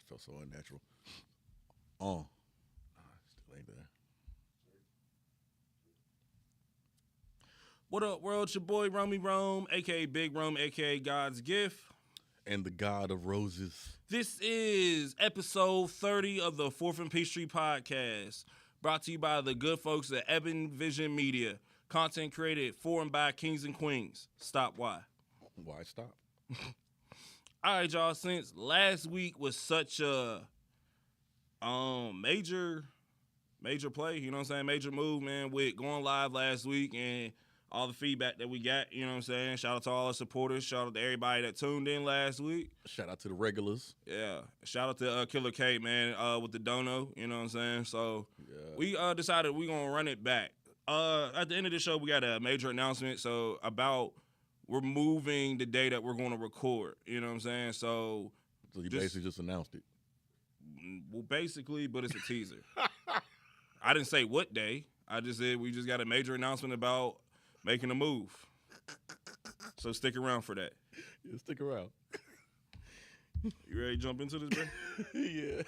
felt so unnatural. Nah, still ain't there. What up, world? It's your boy, Romy Rome, a.k.a. Big Rome, a.k.a. God's Gift. And the God of Roses. This is episode 30 of the 4th and Peachtree Podcast, brought to you by the good folks at Ebon Vision Media. Content created for and by kings and queens. Stop why. Why stop? All right, y'all. Since last week was such a major play, you know what I'm saying? Major move, man, with going live last week and all the feedback that we got, you know what I'm saying? Shout out to all our supporters. Shout out to everybody that tuned in last week. Shout out to the regulars. Yeah. Shout out to Killer K, man, with the dono, you know what I'm saying? So we decided we're going to run it back. At the end of the show, we got a major announcement. So about we're moving the day that we're going to record, you know what I'm saying? So you basically just announced it. Well, basically, but it's a teaser. I didn't say what day. I just said we just got a major announcement about making a move. So stick around for that. Yeah, stick around. You ready to jump into this, bro? Yeah.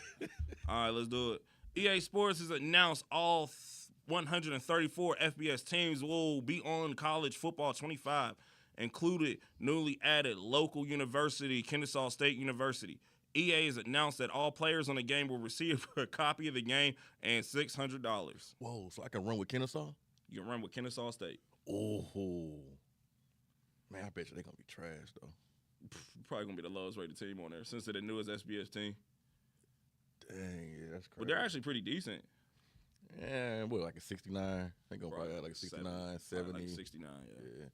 All right, let's do it. EA Sports has announced all 134 FBS teams will be on College Football 25, included newly added local university, Kennesaw State University. EA has announced that all players on the game will receive a copy of the game and $600. Whoa, so I can run with Kennesaw? You can run with Kennesaw State. Oh. Man, I bet you they're going to be trash, though. Probably going to be the lowest rated team on there since they're the newest SBS team. Dang, yeah, that's crazy. But they're actually pretty decent. Yeah, what, like a 69? They're going to probably have like a 69, 70. Like 69, yeah.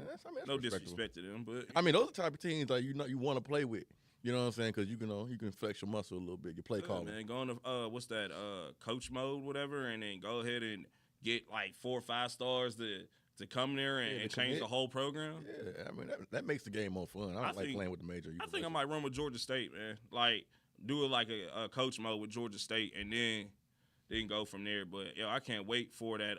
That's no disrespect to them, but I mean, those are the type of teams like you want to play with. You know what I'm saying? Because you can flex your muscle a little bit. You play calling. Man, go on to what's that? Coach mode, whatever, and then go ahead and get like 4 or 5 stars to come there and change the whole program. Yeah, I mean that makes the game more fun. I don't like playing with the major. I think I might run with Georgia State, man. Like do it like a coach mode with Georgia State, and then go from there. But I can't wait for that.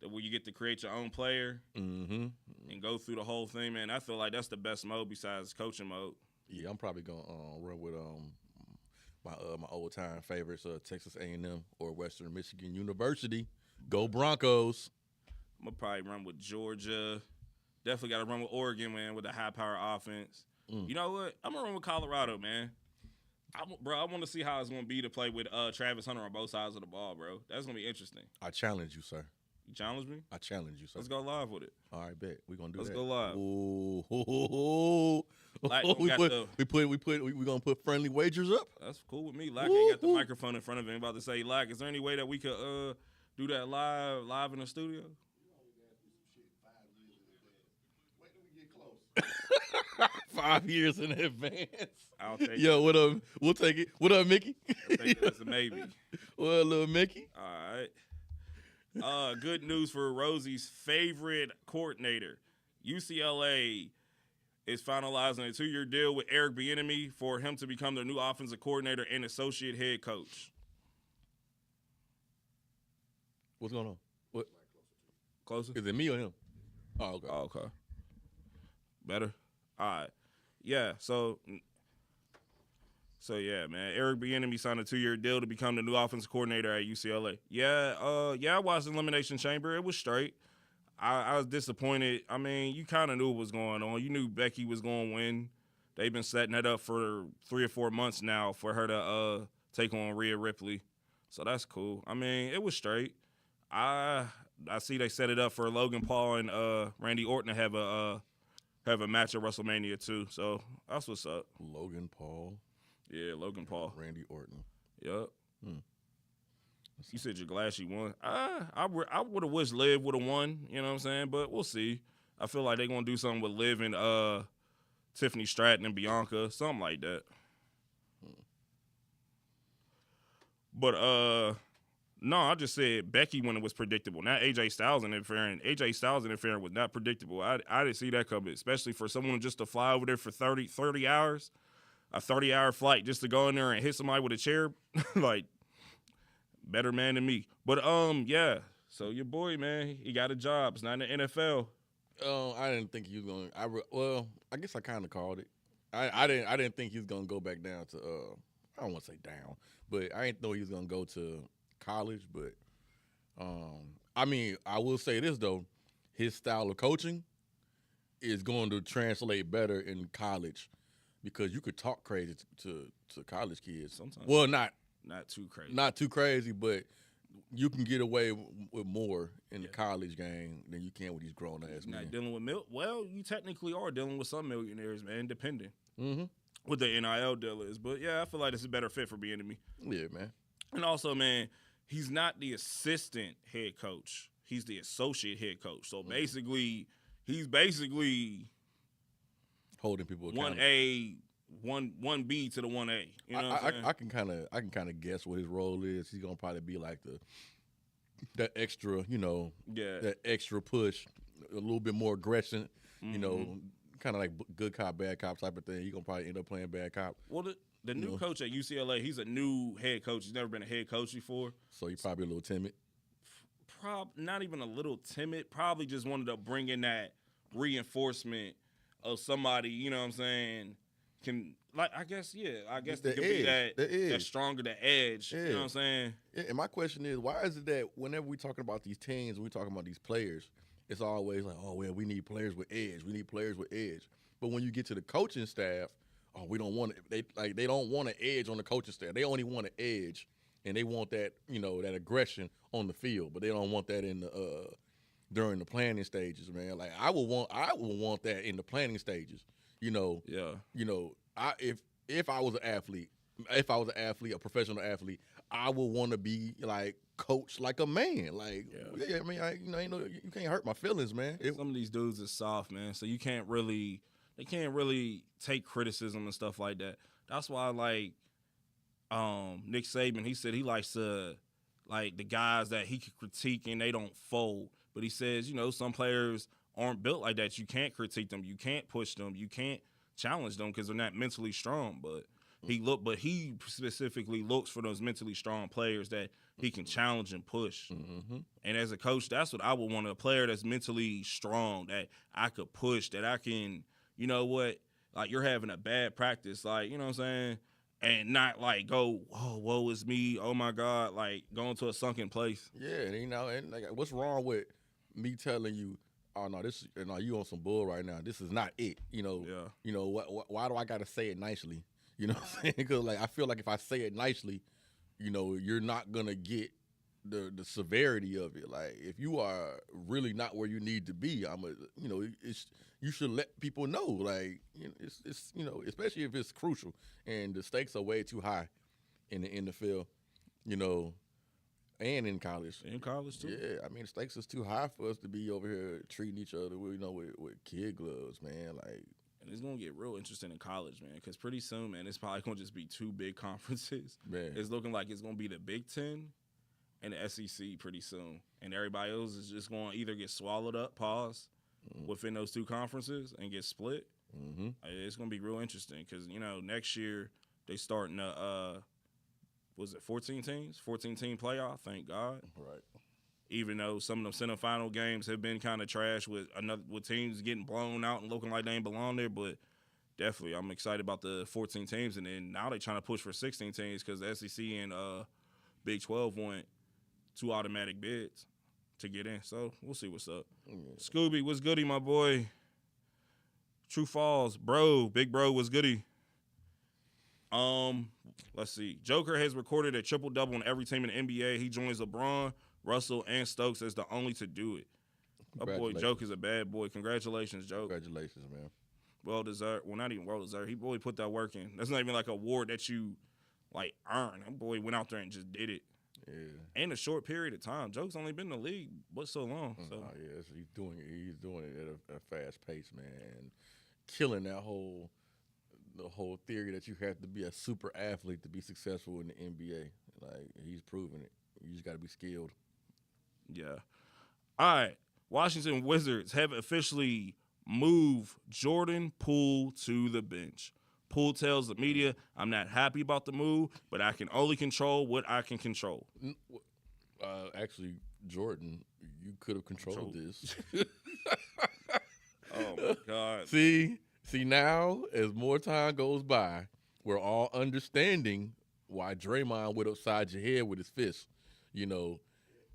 That where you get to create your own player and go through the whole thing, man. I feel like that's the best mode besides coaching mode. Yeah, I'm probably gonna run with my old time favorites, Texas A&M or Western Michigan University. Go Broncos! I'm gonna probably run with Georgia. Definitely got to run with Oregon, man, with a high power offense. You know what? I'm gonna run with Colorado, man. I want to see how it's gonna be to play with Travis Hunter on both sides of the ball, bro. That's gonna be interesting. I challenge you, sir. You challenge me? I challenge you, sir. Let's go live with it. All right, bet. We're gonna do Let's that. go live. Ooh. Like, we're gonna put friendly wagers up. That's cool with me. Lack ain't got the microphone in front of him. About to say, Lack, is there any way that we could do that live in the studio? Wait till we get close. 5 years in advance. I'll take it. Yo, what up? We'll take it. What up, Mickey? I'll take it as a maybe. What up, little Mickey? All right. Good news for Rosie's favorite coordinator. UCLA is finalizing a 2-year deal with Eric Bieniemy for him to become their new offensive coordinator and associate head coach. What's going on? What? Closer? Is it me or him? Oh, okay. Better? All right. Yeah, so yeah, man. Eric Bieniemy signed a 2-year deal to become the new offensive coordinator at UCLA. Yeah, I watched Elimination Chamber. It was straight. I was disappointed. I mean, you kind of knew what was going on. You knew Becky was going to win. They've been setting that up for 3 or 4 months now for her to take on Rhea Ripley. So that's cool. I mean, it was straight. I see they set it up for Logan Paul and Randy Orton to have a match at WrestleMania too. So that's what's up. Logan Paul. Yeah, Logan Paul. Randy Orton. Yep. You said you're glad she won. I would have wished Liv would have won, you know what I'm saying? But we'll see. I feel like they're going to do something with Liv and Tiffany Stratton and Bianca, something like that. But, no, I just said Becky winning was predictable. Not AJ Styles interfering. AJ Styles interfering was not predictable. I didn't see that coming, especially for someone just to fly over there for 30 hours. A 30-hour flight just to go in there and hit somebody with a chair, like, better man than me. But, yeah. So your boy, man, he got a job. It's not in the NFL. I didn't think he was going to. I guess I kind of called it. I didn't think he was gonna go back down to I don't want to say down, but I didn't know he was gonna go to college. But I mean, I will say this though, his style of coaching is going to translate better in college because you could talk crazy to college kids. Sometimes. Well, not too crazy. Not too crazy, but you can get away with more in the college game than you can with these grown ass men. Not dealing with well, you technically are dealing with some millionaires, man, depending. Mm-hmm. What the NIL deal is. But yeah, I feel like it's a better fit for Bieniemy. Yeah, man. And also, man, he's not the assistant head coach. He's the associate head coach. So basically, he's holding people accountable. 1A, 1B to the 1A. You know what I'm saying? I can kind of guess what his role is. He's gonna probably be like that extra, that extra push, a little bit more aggression, kind of like good cop, bad cop type of thing. He's gonna probably end up playing bad cop. Well, the new coach at UCLA, he's a new head coach. He's never been a head coach before. So he's probably a little timid. Not even a little timid. Probably just wanted to bring in that reinforcement of somebody, you know what I'm saying, I guess they could be that stronger, the edge. Yeah. You know what I'm saying? Yeah, and my question is, why is it that whenever we talking about these teams, when we talking about these players, it's always like, oh, well, we need players with edge. We need players with edge. But when you get to the coaching staff, oh, we don't want it. They don't want an edge on the coaching staff. They only want an edge, and they want that, that aggression on the field. But they don't want that in the during the planning stages, man. Like I would want that in the planning stages. Yeah. If I was an athlete, a professional athlete, I would want to be like coached like a man. Like, I mean, you can't hurt my feelings, man. Some of these dudes are soft, man. So they can't really take criticism and stuff like that. That's why, like, Nick Saban, he said he likes to, like, the guys that he can critique and they don't fold. But he says, some players aren't built like that. You can't critique them. You can't push them. You can't challenge them because they're not mentally strong. But he specifically looks for those mentally strong players that he can challenge and push. Mm-hmm. And as a coach, that's what I would want, a player that's mentally strong, that I could push, that I can, like you're having a bad practice, like, you know what I'm saying? And not like go, oh, woe is me, oh my God, like going to a sunken place. Yeah, and like, what's wrong with me telling you, oh no, you on some bull right now. This is not it. Why do I gotta say it nicely? You know what I'm saying? Because like I feel like if I say it nicely, you're not gonna get the severity of it. Like if you are really not where you need to be, you should let people know. Like it's especially if it's crucial and the stakes are way too high in the NFL, and in college. In college too. Yeah, I mean the stakes is too high for us to be over here treating each other with kid gloves, man. Like. And it's going to get real interesting in college, man, because pretty soon, man, it's probably going to just be two big conferences. Man. It's looking like it's going to be the Big Ten and the SEC pretty soon. And everybody else is just going to either get swallowed up, within those two conferences and get split. Mm-hmm. It's going to be real interesting because, next year they starting was it 14 teams? 14-team playoff, thank God. Right. Even though some of them semifinal games have been kind of trash with teams getting blown out and looking like they ain't belong there, but definitely I'm excited about the 14 teams, and then now they're trying to push for 16 teams because the SEC and Big 12 want 2 automatic bids to get in. So we'll see what's up. Mm-hmm. Scooby, what's goody, my boy? True Falls, bro, big bro, what's goody? Let's see. Joker has recorded a triple-double on every team in the NBA. He joins LeBron, Russell, and Stokes as the only to do it. My boy Joke is a bad boy. Congratulations, Joke. Congratulations, man. Well deserved. Well, not even well deserved. He really put that work in. That's not even like an award that you like earn. That boy went out there and just did it. Yeah. In a short period of time. Joke's only been in the league but so long. So yeah, so he's doing it at a fast pace, man. And killing the whole theory that you have to be a super athlete to be successful in the NBA. Like he's proven it. You just got to be skilled. Yeah. All right. Washington Wizards have officially moved Jordan Poole to the bench. Poole tells the media, I'm not happy about the move, but I can only control what I can control. Actually, Jordan, you could have controlled this. Oh, my God. See, See, now, as more time goes by, we're all understanding why Draymond went upside your head with his fist. You know,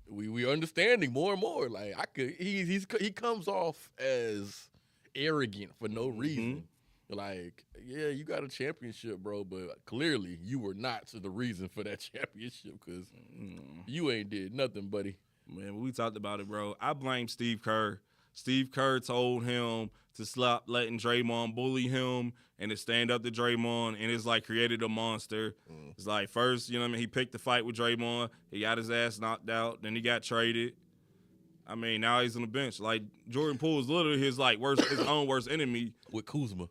we understanding more and more. Like he comes off as arrogant for no reason. Like, yeah, you got a championship, bro, but clearly you were not the reason for that championship because you ain't did nothing, buddy. Man, we talked about it, bro. I blame Steve Kerr. Steve Kerr told him to stop letting Draymond bully him and to stand up to Draymond, and it's like created a monster. It's like first, you know what I mean, he picked the fight with Draymond. He got his ass knocked out. Then he got traded. I mean, now he's on the bench. Like, Jordan Poole is literally his own worst enemy. With Kuzma.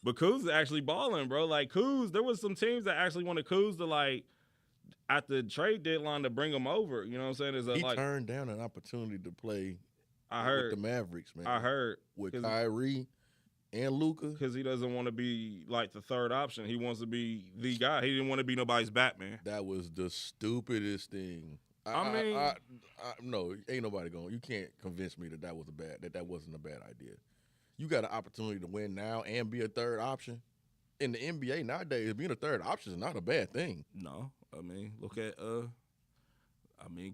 But Kuz is actually balling, bro. Like, Kuz, there was some teams that actually wanted Kuz to, like, at the trade deadline to bring him over. You know what I'm saying? He turned down an opportunity to play with the Mavericks, man. I heard. With Kyrie and Luka. Because he doesn't want to be, like, the third option. He wants to be the guy. He didn't want to be nobody's Batman. That was the stupidest thing. No, ain't nobody going. You can't convince me that that wasn't a bad idea. You got an opportunity to win now and be a third option. In the NBA nowadays, being a third option is not a bad thing. No, I mean, look at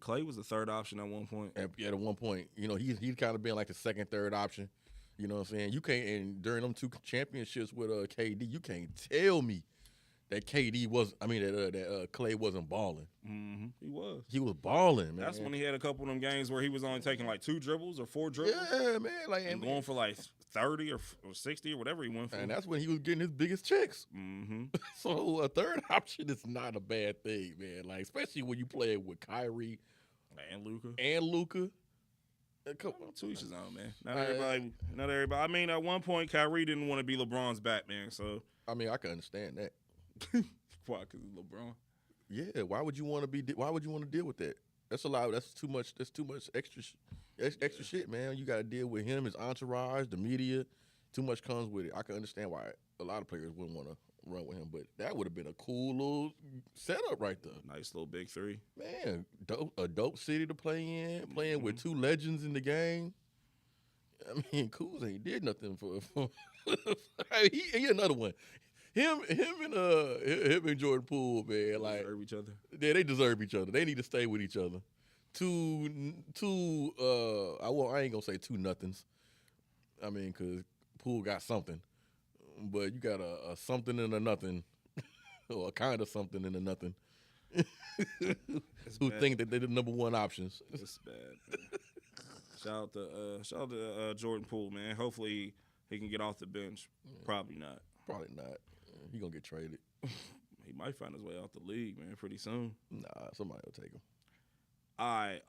Clay was the third option at one point. At one point, you know, he's kind of been like the second, third option. You know what I'm saying? You can't, and during them two championships with KD, you can't tell me that Clay wasn't balling. Mm-hmm. He was. He was balling, man. That's when he had a couple of them games where he was only taking like 2 dribbles or 4 dribbles. Yeah, man. And going for like 30 or 60 or whatever he went for. And that's when he was getting his biggest checks. Mm-hmm. So a third option is not a bad thing, man. Like, especially when you play with Kyrie and Luka. To each his own, man. Not everybody. I mean, at one point, Kyrie didn't want to be LeBron's Batman, so. I mean, I can understand that. Why? Because it's LeBron. Yeah. Why would you want to deal with that? That's a lot. That's too much extra shit, man. You got to deal with him, his entourage, the media. Too much comes with it. I can understand why a lot of players wouldn't want to run with him, but that would have been a cool little setup right there. Nice little big 3. Man, a dope city to play in, playing with 2 legends in the game. I mean, Kuz ain't did nothing for he another one. Him and Jordan Poole, man, like deserve each other. Yeah, they deserve each other. They need to stay with each other. I ain't gonna say 2 nothings. I mean, cause Poole got something, but you got a something and a nothing, or a kind of something and a nothing. Who think that they're the number 1 options? It's bad. Shout out to Jordan Poole, man. Hopefully he can get off the bench. Probably not. He gonna get traded. He might find his way out the league, man, pretty soon. Nah, somebody will take him. All right,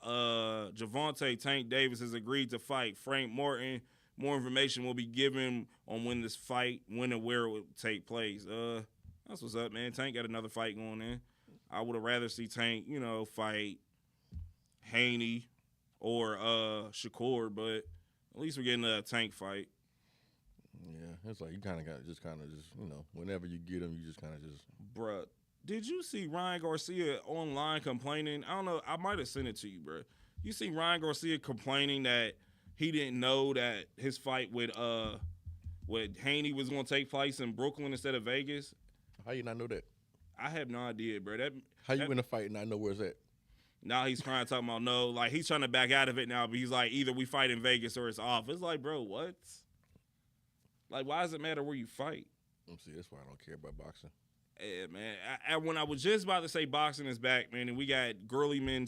Javonte Tank Davis has agreed to fight Frank Morton. More information will be given on when and where it will take place. That's what's up, man. Tank got another fight going in. I would have rather see Tank, fight Haney or Shakur, but at least we're getting a Tank fight. Yeah, it's like you kind of got just whenever you get him, you just kind of just. Bruh, did you see Ryan Garcia online complaining? I don't know. I might have sent it to you, bruh. You see Ryan Garcia complaining that he didn't know that his fight with Haney was going to take place in Brooklyn instead of Vegas? How you not know that? I have no idea, bro. How you in a fight and not know where it's at? Now he's trying to talk about no. Like, he's trying to back out of it now, but he's like, either we fight in Vegas or it's off. It's like, bro, what? Like, why does it matter where you fight? See, that's why I don't care about boxing. Yeah, man. When I was just about to say boxing is back, man, and we got girly men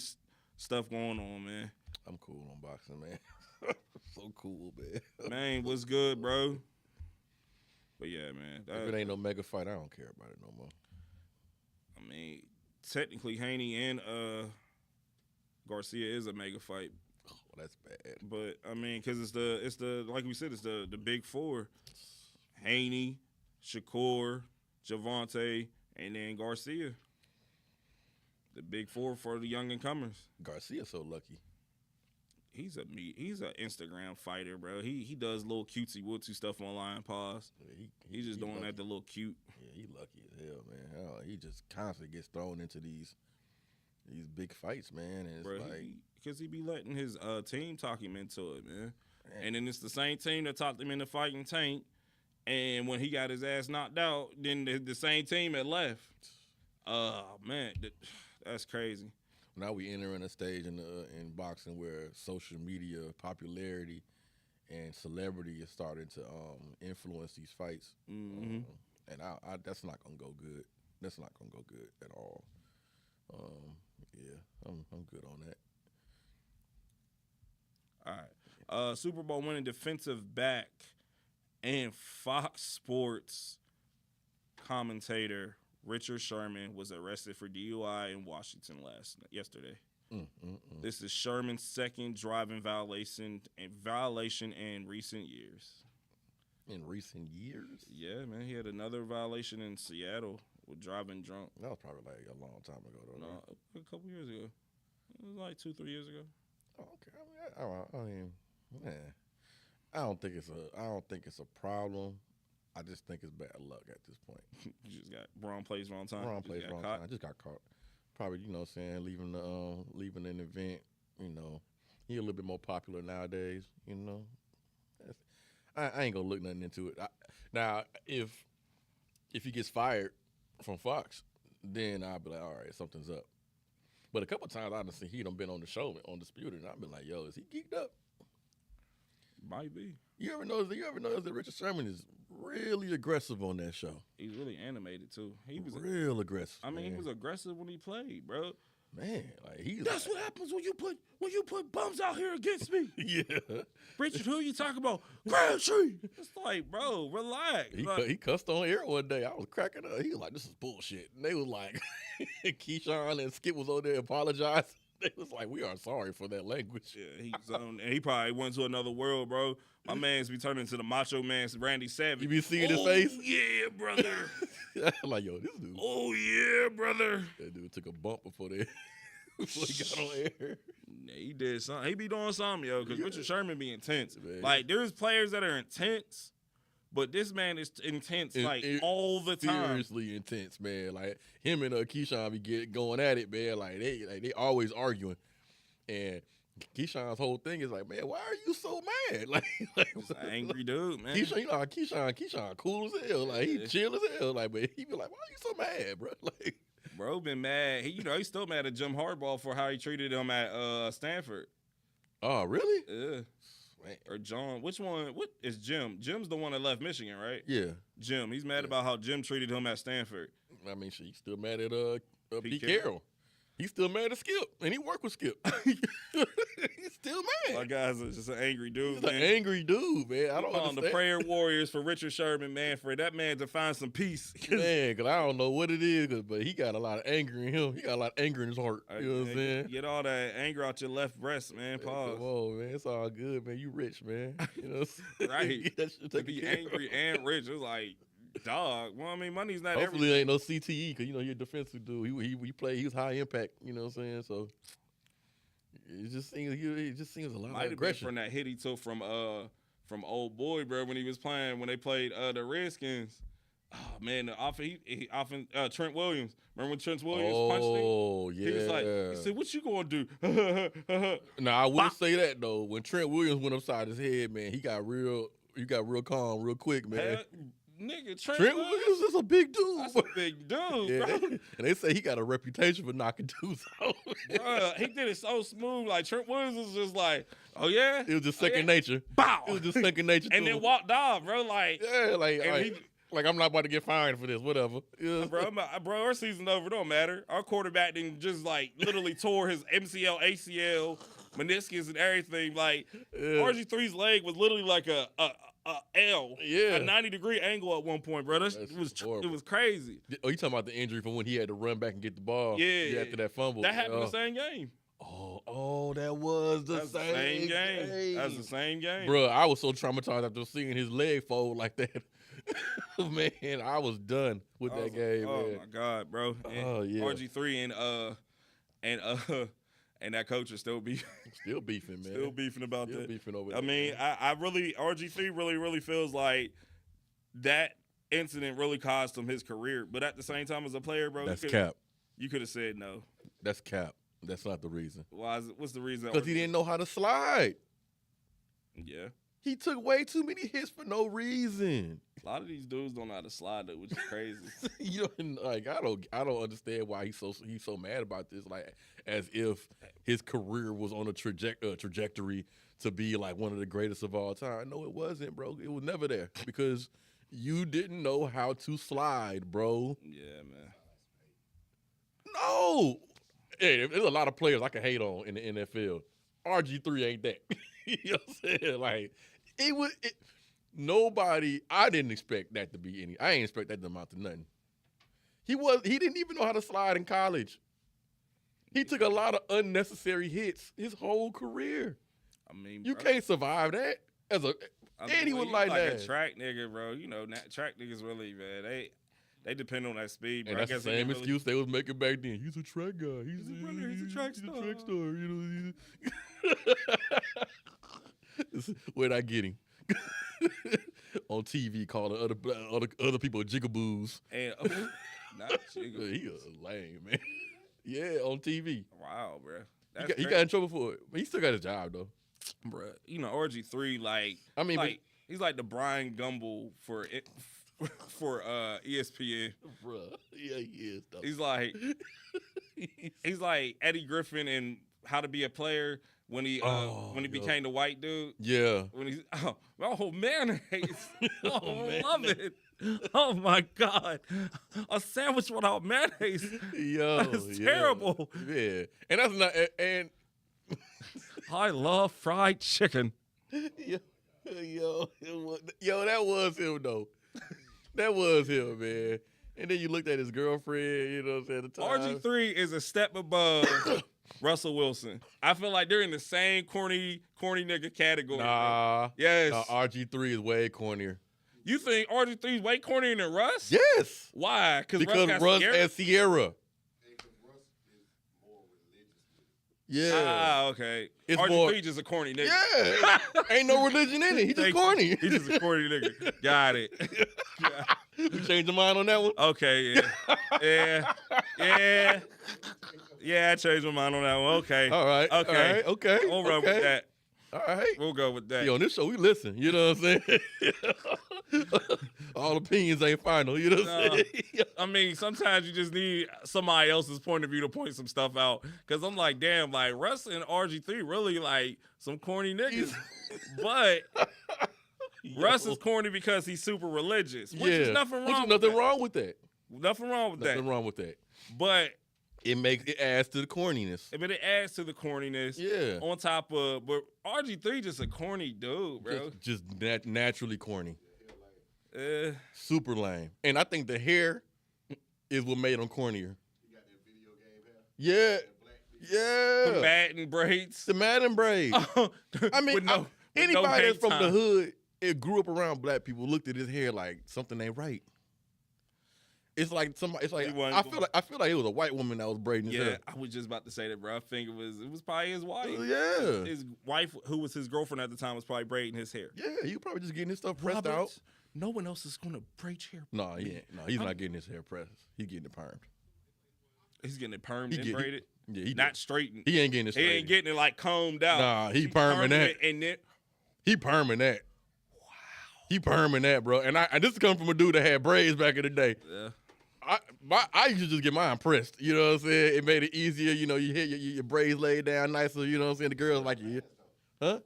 stuff going on, man. I'm cool on boxing, man. So cool, man. Man, what's good, bro? But yeah, man. If it ain't no mega fight, I don't care about it no more. I mean, technically, Haney and Garcia is a mega fight. Oh, that's bad. But I mean, because it's the like we said, it's the big 4: Haney, Shakur, Javonte, and then Garcia. The big 4 for the young and comers. Garcia's so lucky. He's an Instagram fighter, bro. He does little cutesy wootsy stuff online. Pause. Yeah, he's just doing that the little cute. Yeah, he lucky as hell, man. He just constantly gets thrown into these big fights, man. And it's because he be letting his team talk him into it, man. And then it's the same team that talked him into fighting Tank, And when he got his ass knocked out, then the same team had left. Man, that's crazy. Now we entering a stage in boxing where social media popularity and celebrity is starting to influence these fights, and I that's not gonna go good. That's not gonna go good at all. I'm good on that. All right, Super Bowl winning defensive back and Fox Sports commentator Richard Sherman was arrested for DUI in Washington yesterday. This is Sherman's second driving violation in recent years. In recent years? Yeah, man. He had another violation in Seattle with driving drunk. That was probably like a long time ago, though. No, a couple years ago. It was like 2-3 years ago. Oh, okay. I mean, man, I don't think it's a problem. I just think it's bad luck at this point. You just got wrong place, wrong time. Wrong place, wrong time. I just got caught. Probably, you know what I'm saying, leaving an event, you know. He a little bit more popular nowadays, you know. I ain't gonna look nothing into it. Now, if he gets fired from Fox, then I'll be like, all right, something's up. But a couple of times I done seen he done been on the show on Disputed, and I've been like, yo, is he geeked up? Might be. You ever notice that Richard Sherman is really aggressive on that show? He's really animated too. He was real aggressive. I mean, he was aggressive when he played, bro. Man, like that's what happens when you put bums out here against me. Yeah. Richard, who you talking about? Crabtree. It's like, bro, relax. He cussed on air one day. I was cracking up. He was like, this is bullshit. And they was like, Keyshawn and Skip was over there apologizing. They was like, we are sorry for that language. Yeah, and he probably went to another world, bro. My man's be turning to the Macho Man's Randy Savage. You be seeing his face? Yeah, brother. I'm like, yo, this dude. Oh, yeah, brother. That dude took a bump before he got on air. Yeah, he did something. He be doing something, yo, because Richard Sherman be intense. Man. Like, there's players that are intense, but this man is intense, all the time. Seriously intense, man. Like, him and Keyshawn be going at it, man. Like, they always arguing. And Keyshawn's whole thing is like, man, why are you so mad? Like he's an angry dude, man. Keyshawn, you know, Keyshawn cool as hell. Like, he chill as hell. Like, but he be like, why are you so mad, bro? Like, bro been mad. He's still mad at Jim Harbaugh for how he treated him at Stanford. Oh, really? Yeah. Man. Or John. Which one? What is Jim? Jim's the one that left Michigan, right? Yeah. Jim. He's mad about how Jim treated him at Stanford. I mean, he's still mad at Pete Carroll. He's still mad at Skip, and he worked with Skip. He's still mad. My guy's just an angry dude. He's an angry dude, man. I don't understand. The prayer warriors for Richard Sherman, man, for that man to find some peace. Man, because I don't know what it is, but he got a lot of anger in him. He got a lot of anger in his heart. You know what I'm saying? Get all that anger out your left breast, man. Pause. Come on, man. It's all good, man. You rich, man. You know what I'm saying? Right. To be angry and rich, it's like, dog. Well, I mean, money's not everything. Hopefully, it ain't no CTE because, you know, you're a defensive dude. He was high impact, you know what I'm saying? So, it just seems a lot of aggression. From that hit he took from old boy, bro, when they played the Redskins. Oh, man, Trent Williams. Remember when Trent Williams punched him? Oh, yeah. He was like, he said, what you gonna do? Now, I will say that, though. When Trent Williams went upside his head, man, he got real calm real quick, man. Nigga, Trent Williams is a big dude. That's a big dude, yeah, bro. And they say he got a reputation for knocking dudes out. Bro, he did it so smooth. Like, Trent Williams was just like, oh, yeah? It was just second nature. Bow! It was just second nature, and then walked off, bro. Like, yeah, like I'm not about to get fined for this, whatever. Yeah. Bro, our season's over. Don't matter. Our quarterback didn't just, like, literally tore his MCL, ACL, meniscus, and everything. Like, RG3's leg was literally like a L, a 90-degree angle at one point, bro. It was crazy. Oh, you talking about the injury from when he had to run back and get the ball? Yeah, after that fumble. That happened the same game. Oh, that was the same game. That's the same game, bro. I was so traumatized after seeing his leg fold like that. Man, I was done with that game. Oh man. My God, bro. And RG3 and that coach is still beefing. Still beefing, man. Still beefing about still that. Beefing over I mean, RG3 really feels like that incident really cost him his career. But at the same time, as a player, bro, that's cap. You could have said no. That's cap. That's not the reason. Why is it? What's the reason? Because he didn't know how to slide. Yeah. He took way too many hits for no reason. A lot of these dudes don't know how to slide though, which is crazy. Like I don't understand why he's so mad about this. Like as if his career was on a trajectory to be like one of the greatest of all time. No, it wasn't, bro. It was never there because you didn't know how to slide, bro. Yeah, man. No. Hey, there's a lot of players I can hate on in the NFL. RG3 ain't that. You know what I'm saying? Like, nobody, I didn't expect that to be any. I ain't expect that to amount to nothing. He didn't even know how to slide in college. He took a lot of unnecessary hits his whole career. I mean, you can't survive that as a anyone like that. A track nigga, bro. You know, track niggas really, man. They depend on that speed, bro. And that's the same excuse they was making back then. He's a track guy. He's a runner. He's a track star. You know. Where'd I get him? On TV calling other people jigaboos. And not jigaboos. He a lame, man. Yeah, on TV. Wow, bro. He got in trouble for it. But he still got his job though. Bro, you know, RG3, he's like the Brian Gumble for ESPN. Bruh. Yeah, he is though. He's like Eddie Griffin in How to Be a Player when he became the white dude. Yeah. When he's mayonnaise. Love it. Oh my God. A sandwich without mayonnaise. Yo. That's terrible. Yeah. And that's not and I love fried chicken. Yo, that was him though. That was him, man. And then you looked at his girlfriend, you know what I'm saying, at the time. RG3 is a step above Russell Wilson. I feel like they're in the same corny nigga category. Nah. Yes. RG3 is way cornier. You think RG3 is way cornier than Russ? Yes. Why? Because Russ has Sierra. Yeah. Okay. It's RG3 just a corny nigga. Yeah. Ain't no religion in it. He just corny. He's just a corny nigga. Got it. You changed your mind on that one? Okay, yeah. Yeah, I changed my mind on that one. Okay. All right. Okay. Okay. We'll run with that. All right. We'll go with that. Yo, on this show, we listen. You know what I'm saying? All opinions ain't final. You know what I'm saying? I mean, sometimes you just need somebody else's point of view to point some stuff out. Because I'm like, damn, like, Russ and RG3 really, like, some corny niggas. But Russ is corny because he's super religious. Which is nothing wrong with that. Nothing wrong with that. Nothing wrong with that. Nothing wrong with that. But it adds to the corniness. But it adds to the corniness. Yeah. On top of, but RG3 just a corny dude, bro. Just naturally corny. Super lame. And I think the hair is what made him cornier. He got that video game hair. Yeah. Yeah. The Madden braids. The Madden braids. I mean, anybody that's from the hood, it grew up around black people, looked at his hair like something ain't right. It's like somebody. It's like I feel like it was a white woman that was braiding his hair. Yeah, I was just about to say that, bro. I think it was probably his wife. Yeah, his wife, who was his girlfriend at the time, was probably braiding his hair. Yeah, he probably just getting his stuff pressed out. No one else is gonna braid your hair. No, he ain't. No, he's not getting his hair pressed. He's getting it permed. He's getting it permed and braided. Yeah, not straightened. He ain't getting it straightened. He ain't getting it like combed out. Nah, he perming that. And then he perming that. Wow. He perming that, bro. And this is coming from a dude that had braids back in the day. Yeah. I used to just get mine pressed. You know what I'm saying? It made it easier. You know, you hit your braids laid down nicer. You know what I'm saying? The girls like, huh?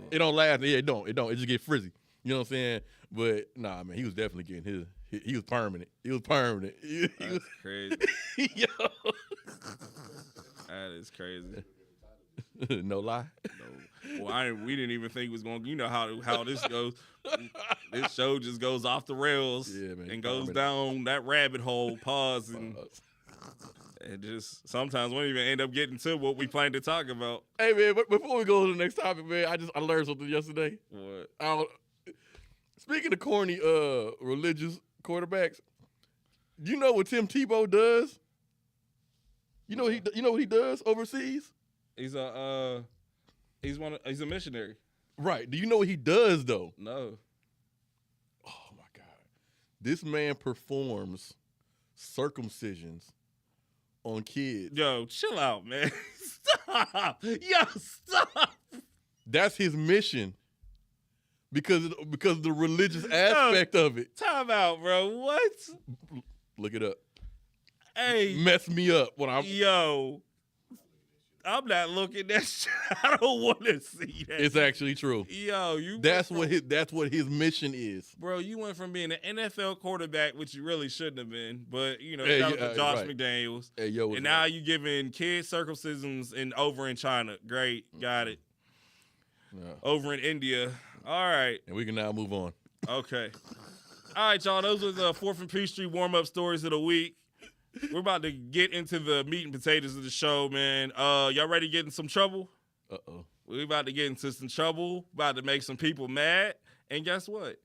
It don't last. Yeah, it don't. It just get frizzy. You know what I'm saying? But nah, man, he was definitely getting his. He was permanent. He was permanent. That's crazy. Yo. That is crazy. No lie. No. Well, we didn't even think it was going. You know how this goes. This show just goes off the rails, man, and goes down that rabbit hole. Pause and just sometimes we don't even end up getting to what we plan to talk about. Hey man, but before we go to the next topic, man, I learned something yesterday. What? Speaking of corny religious quarterbacks, you know what Tim Tebow does? You know what he does overseas? He's a missionary. Right. Do you know what he does though? No. Oh my God. This man performs circumcisions on kids. Yo, chill out, man. Stop. Yo, stop. That's his mission. because of the religious aspect of it. Time out, bro. What? Look it up. Hey, Mess me up when I'm. Yo, I'm not looking at shit. I don't want to see that. It's actually true. Yo, that's what his mission is. Bro, you went from being an NFL quarterback, which you really shouldn't have been, but you know, that was Josh McDaniels. Hey, yo, and now you giving kids circumcisions over in China. Great, got it. Yeah. Over in India. All right. And we can now move on. Okay. All right, y'all. Those are the 4th and Peachtree warm-up stories of the week. We're about to get into the meat and potatoes of the show, man. Y'all ready to get in some trouble? Uh-oh. We're about to get into some trouble, about to make some people mad. And guess what?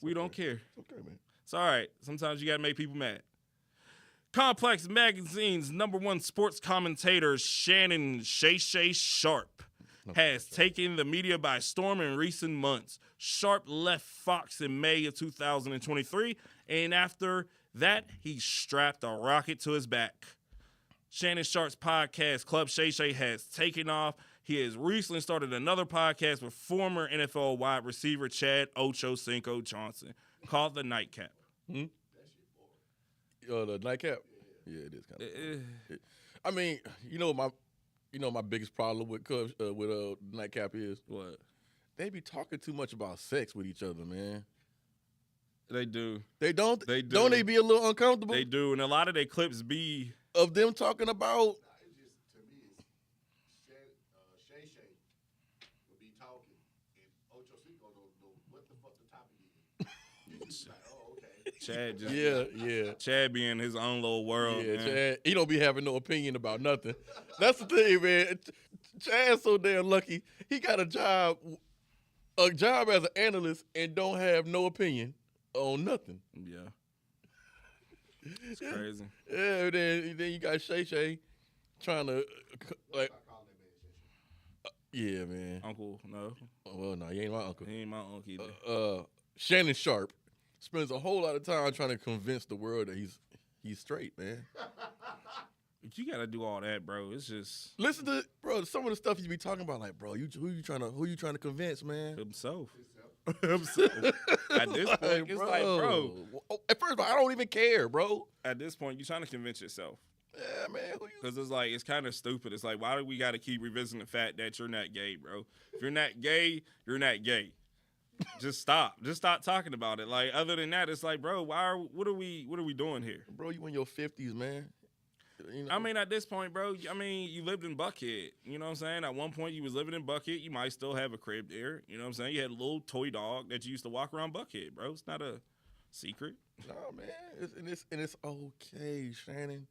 We don't care. It's okay, man. It's all right. Sometimes you got to make people mad. Complex Magazine's #1 sports commentator, Shannon Shay Shay Sharp, has taken the media by storm in recent months. Sharp left Fox in May of 2023, and after that, he strapped a rocket to his back. Shannon Sharp's podcast, Club Shay Shay, has taken off. He has recently started another podcast with former NFL wide receiver Chad Ochocinco Johnson called The Nightcap. The Nightcap? Yeah, it is kind of. I mean, my biggest problem with Nightcap is what? They be talking too much about sex with each other, man. They do. They don't? They do. Don't they be a little uncomfortable? They do, and a lot of their clips be of them talking about. It's just, to me, it's Shay Shay will be talking, and Ocho Cinco don't know what the fuck the topic is. He's just like, oh, okay. Chad just Yeah. Chad be in his own little world. Yeah, man. Chad, he don't be having no opinion about nothing. That's the thing, man. Chad's so damn lucky. He got a job as an analyst and don't have no opinion on nothing. Yeah. It's crazy. Yeah, then you got Shay Shay trying to like. Yeah, man. Uncle, no. Well, no, he ain't my uncle. He ain't my uncle either. Shannon Sharp spends a whole lot of time trying to convince the world that he's straight, man. You gotta do all that, bro. It's just listen to some of the stuff you be talking about, like, bro, who you trying to convince, man? Himself. At this point, it's like, bro. At first, I don't even care, bro. At this point, you're trying to convince yourself. Yeah, man. Because it's like, it's kind of stupid. It's like, why do we got to keep revisiting the fact that you're not gay, bro? If you're not gay, you're not gay. Just stop. Just stop talking about it. Like, other than that, it's like, bro, what are we doing here? Bro, you in your 50s, man. You know? I mean, at this point, bro, you lived in Buckhead. You know what I'm saying? At one point, you was living in Buckhead. You might still have a crib there. You know what I'm saying? You had a little toy dog that you used to walk around Buckhead, bro. It's not a secret. No, man. It's okay, Shannon.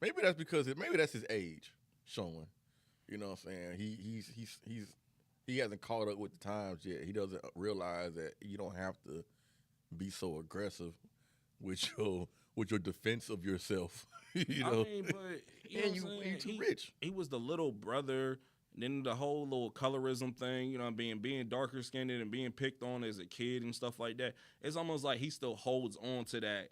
Maybe that's his age showing. You know what I'm saying? He hasn't caught up with the times yet. He doesn't realize that you don't have to be so aggressive with your defense of yourself. You know? I mean, but you too rich. He was the little brother. And then the whole little colorism thing, you know, being darker skinned and being picked on as a kid and stuff like that. It's almost like he still holds on to that.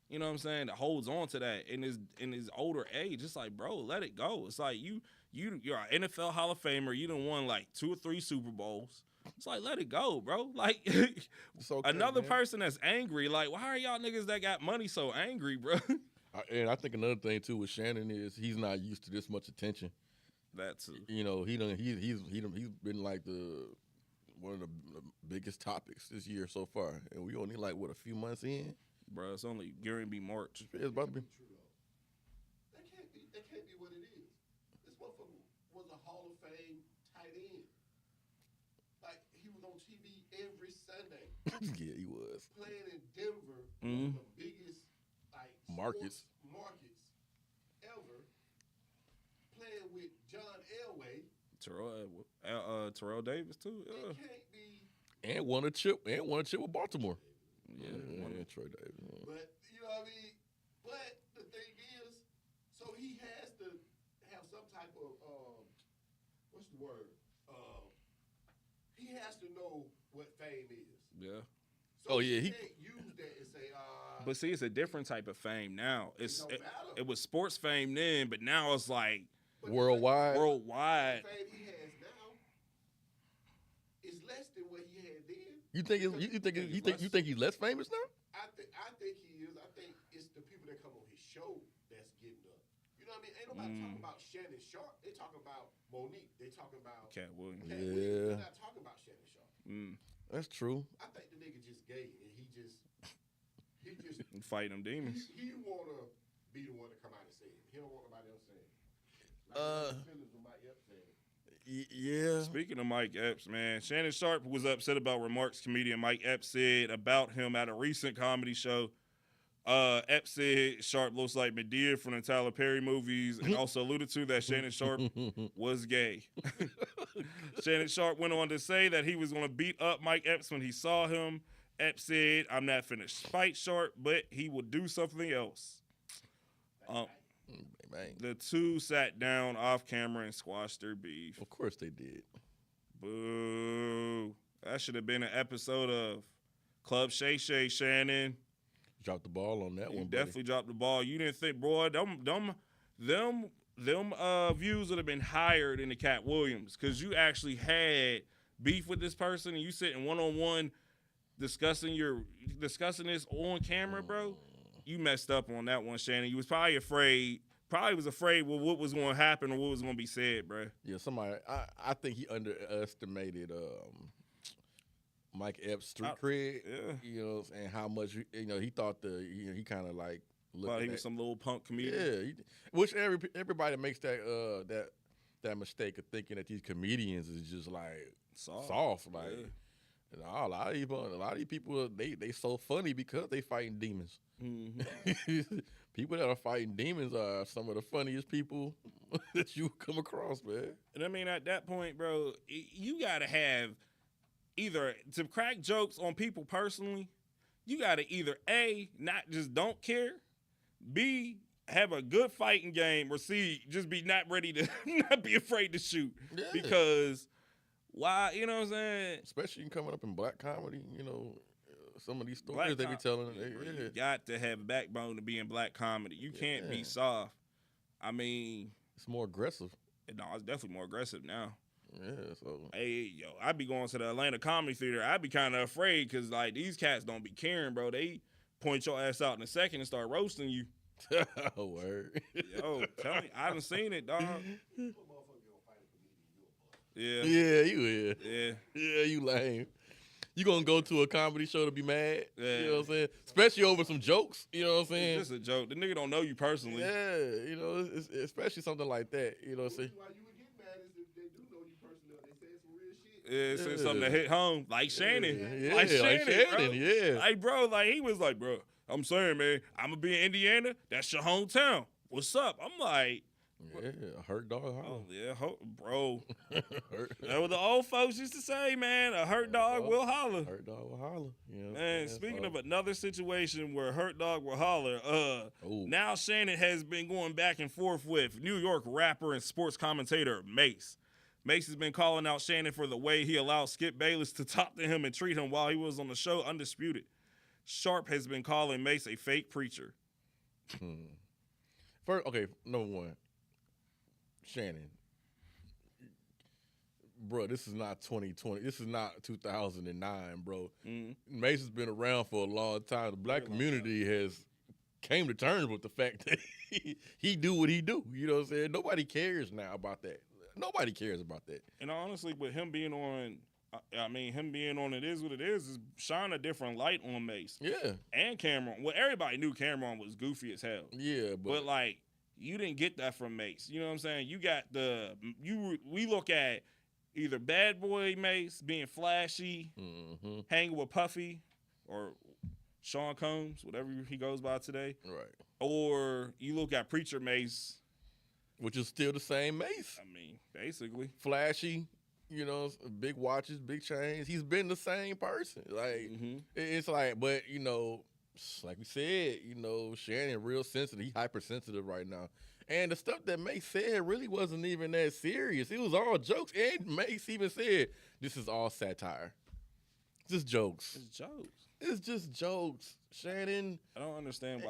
You know what I'm saying? That holds on to that in his older age. It's like, bro, let it go. It's like you're an NFL Hall of Famer. You done won like 2 or 3 Super Bowls. It's like, let it go, bro. Like okay, another man. person that's angry. Like, why are y'all niggas that got money so angry, bro? And I think another thing too with Shannon is he's not used to this much attention. That's you know he's been like one of the biggest topics this year so far, and we only like a few months in. Bro, it's only going to be March. It's about to be. That can't be what it is. This motherfucker was a Hall of Fame tight end. Like, he was on TV every Sunday. Yeah, he was. Playing in Denver, one of the biggest markets ever. Playing with John Elway. Terrell Davis too. It can't be. And won a chip with Baltimore. Yeah, Troy Davis. Yeah. But you know what I mean. But the thing is, so he has to have some type of what's the word? He has to know what fame is. Yeah. So he can't use that and say. But see, it's a different type of fame now. It was sports fame then, but now it's like worldwide. The fame he has now is less than what he had then. You think he's less famous now? I think he is. I think it's the people that come on his show that's getting up. You know what I mean? Ain't nobody talking about Shannon Sharp. They talking about Monique. They talking about Cat Williams. They're not talking about Shannon Sharp. That's true. I think the nigga just gay and he just fighting them demons. He wanna be the one to come out and say it. He don't want nobody else saying it. Like feelings with Mike Epps saying it. Yeah. Speaking of Mike Epps, man, Shannon Sharp was upset about remarks comedian Mike Epps said about him at a recent comedy show. Epps said Sharp looks like Medea from the Tyler Perry movies and also alluded to that Shannon Sharp was gay. Shannon Sharp went on to say that he was going to beat up Mike Epps when he saw him. Epps said, I'm not finna fight Sharp, but he will do something else. The two sat down off camera and squashed their beef. Of course they did. Boo. That should have been an episode of Club Shay Shay, Shannon. Dropped the ball on that one, buddy. Definitely dropped the ball. You didn't think, boy, them views would have been higher than the Cat Williams because you actually had beef with this person and you sitting one-on-one discussing this on camera, bro. You messed up on that one, Shannon. You was probably afraid what was going to happen or what was going to be said, bro. Yeah, I think he underestimated Mike Epps' street cred. Yeah. You know, and how much he thought he kind of like looked. He was some little punk comedian. Yeah, which everybody makes that mistake of thinking that these comedians is just like soft, like. Yeah. And a lot of these people, they so funny because they fighting demons. Mm-hmm. People that are fighting demons are some of the funniest people that you come across, man. And I mean, at that point, bro, you gotta have either to crack jokes on people personally. You gotta either A, not just don't care, B, have a good fighting game, or C, just be not ready to not be afraid to shoot because. Why, you know what I'm saying? Especially coming up in black comedy, some of these stories they be telling. You got to have a backbone to be in black comedy. You can't be soft. I mean. It's more aggressive. No, it's definitely more aggressive now. Yeah, so. Hey, I be going to the Atlanta Comedy Theater. I be kind of afraid because, like, these cats don't be caring, bro. They point your ass out in a second and start roasting you. Oh, word. Yo, tell me. I done seen it, dog. Yeah. Yeah, you is. Yeah. Yeah, you lame. You gonna go to a comedy show to be mad? Yeah. You know what I'm saying? Especially over some jokes. You know what I'm saying? It's just a joke. The nigga don't know you personally. Yeah, it's especially something like that. You know what I'm saying? Why you would get mad is if they do know you personally. They say some real shit. Yeah, it's something that hit home. Like Shannon. Yeah, like Shannon, bro. Yeah. Like, bro, he was like, bro, I'm saying, man, I'm going to be in Indiana. That's your hometown. What's up? I'm like. Yeah, a hurt dog holler. Oh, yeah, bro. That's what the old folks used to say, man. A hurt dog will holler. Hurt dog will holler. You know, and speaking of another situation where hurt dog will holler, now Shannon has been going back and forth with New York rapper and sports commentator Mace. Mace has been calling out Shannon for the way he allowed Skip Bayless to talk to him and treat him while he was on the show Undisputed. Sharp has been calling Mace a fake preacher. First, okay, number one. Shannon, bro, this is not 2020. This is not 2009, bro. Mace has been around for a long time. The black community has came to terms with the fact that he do what he do. You know what I'm saying? Nobody cares now about that. Nobody cares about that. And honestly, with him being on, It Is What It Is shine a different light on Mace. Yeah. And Cameron. Well, everybody knew Cameron was goofy as hell. Yeah, but like, you didn't get that from Mace. You know what I'm saying? You got we look at either bad boy Mace being flashy, hanging with Puffy or Sean Combs, whatever he goes by today. Right. Or you look at Preacher Mace. Which is still the same Mace. I mean, basically. Flashy, big watches, big chains. He's been the same person. Like, it's like, but, like we said, Shannon real sensitive. He hypersensitive right now. And the stuff that Mace said really wasn't even that serious. It was all jokes. And Mace even said, this is all satire. Just jokes. It's jokes. It's just jokes. Shannon. I don't understand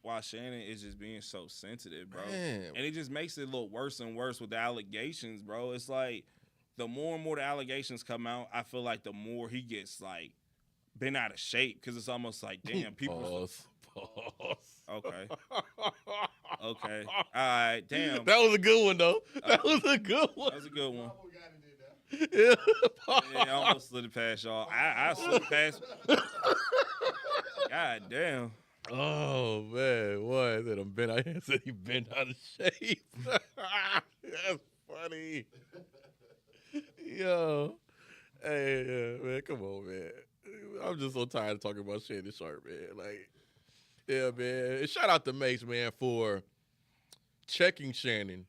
why Shannon is just being so sensitive, bro. Man. And it just makes it look worse and worse with the allegations, bro. It's like the more and more the allegations come out, I feel like the more he gets like been out of shape because it's almost like, damn, people. Pause. Okay. Okay. All right. Damn. That was a good one, though. That was a good one. That was a good one. Yeah. Yeah, I almost slid it past y'all. I slid it past. God damn. Oh, man. What? I said he been out of shape. That's funny. Yo. Hey, yeah, man, come on, man. I'm just so tired of talking about Shannon Sharp, man. Like, yeah, man. And shout out to Mace, man, for checking Shannon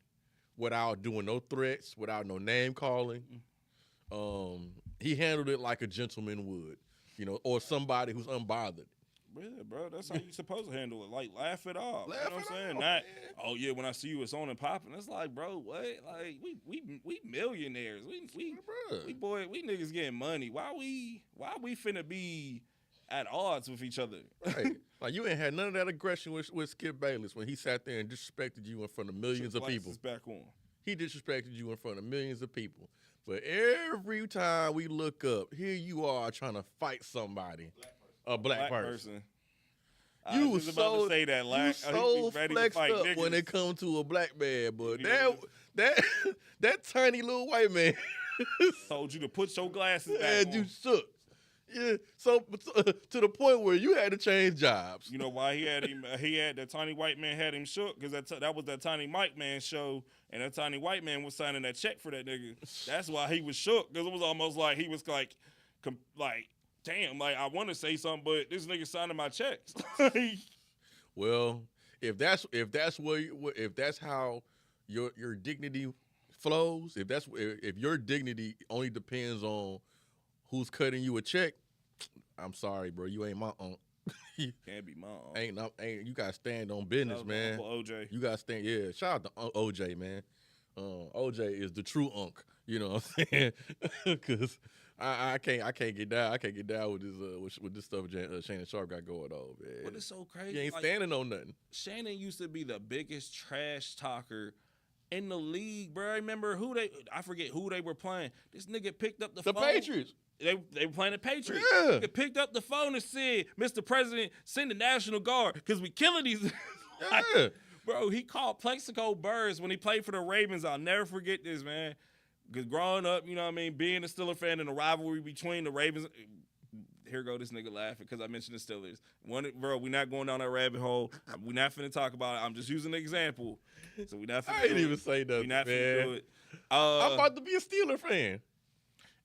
without doing no threats, without no name calling. He handled it like a gentleman would, or somebody who's unbothered. Yeah, bro, that's how you supposed to handle it. Like, laugh it off. Laugh you know what I'm saying? off, Not, man. oh yeah, when I see you, it's on and popping. It's like, bro, what? Like, we millionaires. We niggas getting money. Why we finna be at odds with each other? Right. Like, you ain't had none of that aggression with Skip Bayless when he sat there and disrespected you in front of millions of people. Back on. He disrespected you in front of millions of people. But every time we look up, here you are trying to fight somebody. A black person. You was about to say that. You so flexed up niggas when it comes to a black man, but that tiny little white man told you to put your glasses back and on. you shook. Yeah, so to the point where you had to change jobs. You know why he had him? That tiny white man had him shook because that was that tiny white man show, and that tiny white man was signing that check for that nigga. That's why he was shook because it was almost like he was like, damn, like I want to say something, but this nigga signing my checks. Well, if that's how your dignity flows, if your dignity only depends on who's cutting you a check, I'm sorry, bro, you ain't my unk. Can't be my unk. Ain't you gotta stand on business, man. OJ. You gotta stand. Yeah, shout out to OJ, man. OJ is the true unk. You know what I'm saying? Because I can't get down. I can't get down with this stuff Shannon Sharp got going on, man. But it's so crazy. You ain't standing on nothing. Shannon used to be the biggest trash talker in the league, bro. I remember I forget who they were playing. This nigga picked up the phone. The Patriots. They were playing the Patriots. Yeah. He picked up the phone and said, "Mr. President, send the National Guard because we killing these." Yeah. Bro, he called Plexico Birds when he played for the Ravens. I'll never forget this, man. Because growing up, you know what I mean, being a Steelers fan and the rivalry between the Ravens. Here go this nigga laughing because I mentioned the Steelers. Bro, we not going down that rabbit hole. We not finna talk about it. I'm just using an example. So we not finna I ain't even say nothing, we not man. finna do it. I'm about to be a Steeler fan.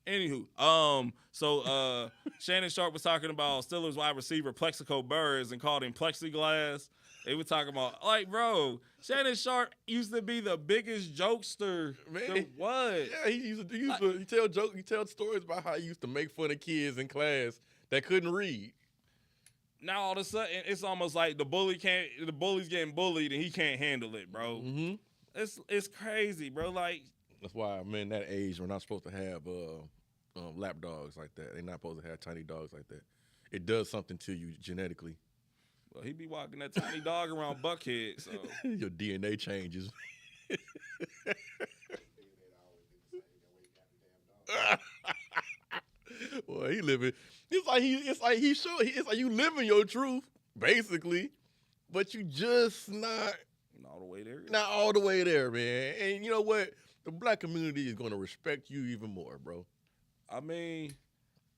Anywho, so Shannon Sharp was talking about Steelers wide receiver Plexico Burrs and called him plexiglass. They were talking about, like, bro, Shannon Sharp used to be the biggest jokester there was. Yeah, he used to tell stories about how he used to make fun of kids in class that couldn't read. Now all of a sudden it's almost like the bully's getting bullied and he can't handle it, bro. Mm-hmm. It's crazy, bro. Like, that's why I'm in that age we're not supposed to have lap dogs like that. They're not supposed to have tiny dogs like that. It does something to you genetically. Well, he be walking that tiny dog around Buckhead, so your DNA changes. Well, he living. It's like you living your truth, basically, but you just not all the way there. Not all the way there, man. And you know what? The black community is going to respect you even more, bro. I mean,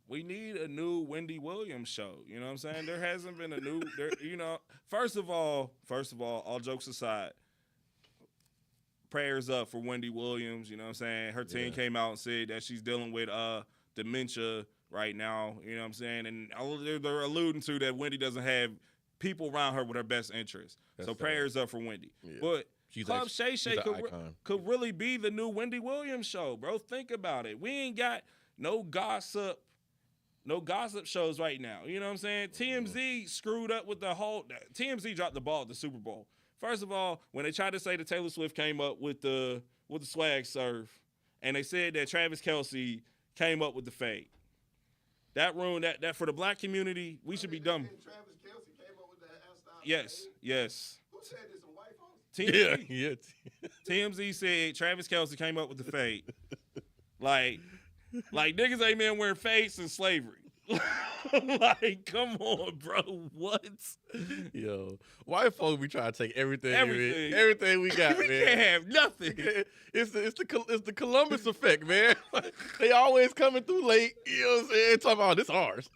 we need a new Wendy Williams show. You know what I'm saying? There hasn't been a new, first of all, all jokes aside, prayers up for Wendy Williams. You know what I'm saying? Her team came out and said that she's dealing with dementia right now. You know what I'm saying? And they're alluding to that Wendy doesn't have people around her with her best interests. So prayers up for Wendy. Yeah. But Unk Shay Shay could really be the new Wendy Williams show, bro. Think about it. We ain't got no gossip shows right now. You know what I'm saying? TMZ screwed up with TMZ dropped the ball at the Super Bowl. First of all, when they tried to say that Taylor Swift came up with the swag surf, and they said that Travis Kelce came up with the fade. That ruined that for the black community. We should be dumb. Travis Kelce came up with the hairstyle. Yes. Who said this? Some white folks? TMZ. TMZ said Travis Kelce came up with the fade. Like niggas ain't been wearing fades since slavery. Like, come on, bro. What? Yo, white folks be trying to take everything we got, we man. can't have nothing. It's the Columbus effect, man. They always coming through late. You know what I'm saying? Talking about this ours.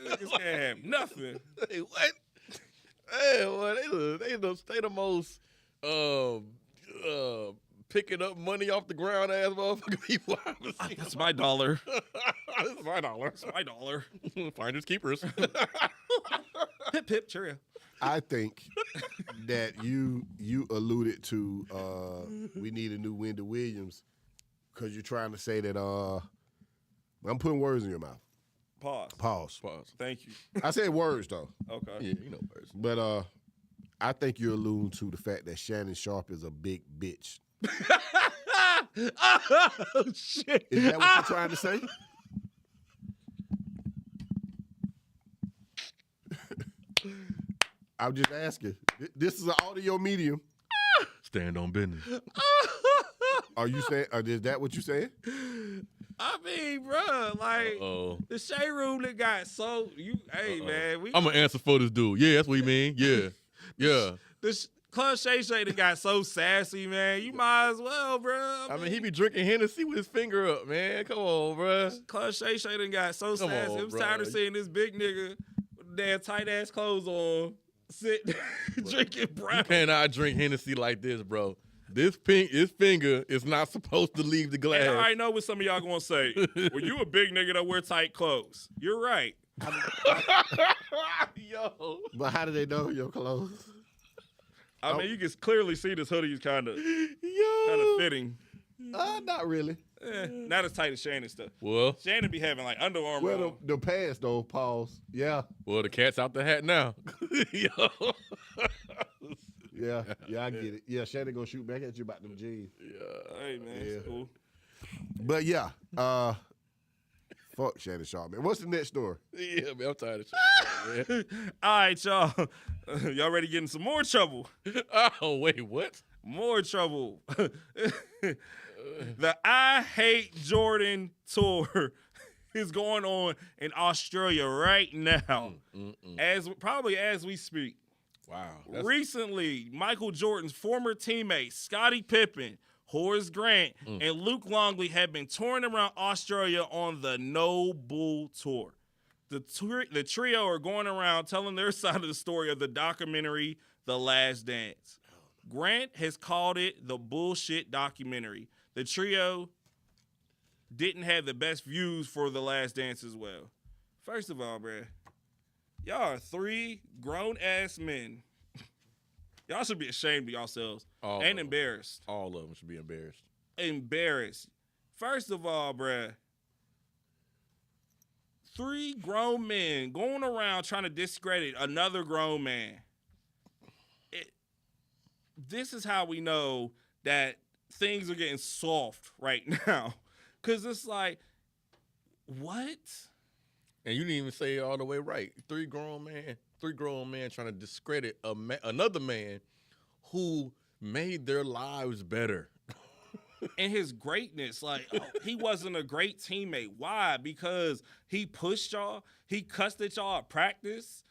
Niggas can't have nothing. Hey, what? Hey, well, they the most picking up money off the ground ass motherfucking people I've ever seen. That's my dollar. This is my dollar. That's my dollar. Finders keepers. Pip, pip, cheerio. I think that you alluded to we need a new Wendy Williams because you're trying to say that I'm putting words in your mouth. Pause. Thank you. I said words though. Okay. Yeah, you know words. But I think you're alluding to the fact that Shannon Sharp is a big bitch. Oh, shit. Is that what you're trying to say? I'm just asking. This is an audio medium. Stand on business. Are you saying? Is that what you saying? I mean, bro, like the Shay Room that got so hey man, I'm gonna answer for this dude. Yeah, that's what you mean. Yeah. The Club Shay Shay that got so sassy, man. You might as well, bro. I mean, he be drinking Hennessy with his finger up, man. Come on, bro. Club Shay Shay done got so Come sassy. on, I'm bro. tired of seeing this big nigga with damn tight ass clothes on, sit drinking brown. You cannot drink Hennessy like this, bro. This finger is not supposed to leave the glass. And I already know what some of y'all gonna say. Well, you a big nigga that wear tight clothes. You're right. Yo. But how do they know your clothes? I mean, you can clearly see this hoodie is kind of fitting. Not really. Not as tight as Shannon stuff. Well, Shannon be having like Under Armour. Well, the pants though. Pause. Yeah. Well, the cat's out the hat now. Yo. Yeah, I get it. Yeah, Shannon gonna shoot back at you about them jeans. Yeah. Hey man, it's cool. But yeah, fuck Shannon Sharp, man. What's the next story? Yeah, man, I'm tired of shit, man. All right, y'all. Y'all ready to get in some more trouble? Oh, wait, what? More trouble. The I Hate Jordan tour is going on in Australia right now, as we speak. Wow. Recently, Michael Jordan's former teammates, Scottie Pippen, Horace Grant, and Luke Longley have been touring around Australia on the No Bull Tour. The trio are going around telling their side of the story of the documentary, The Last Dance. Grant has called it the bullshit documentary. The trio didn't have the best views for The Last Dance as well. First of all, bruh, y'all are three grown-ass men. Y'all should be ashamed of yourselves and embarrassed. All of them should be embarrassed. Embarrassed. First of all, bruh, three grown men going around trying to discredit another grown man. This is how we know that things are getting soft right now. Because it's like, what? And you didn't even say it all the way right. Three grown men trying to discredit another man who made their lives better. And his greatness, like, he wasn't a great teammate. Why? Because he pushed y'all. He cussed at y'all at practice.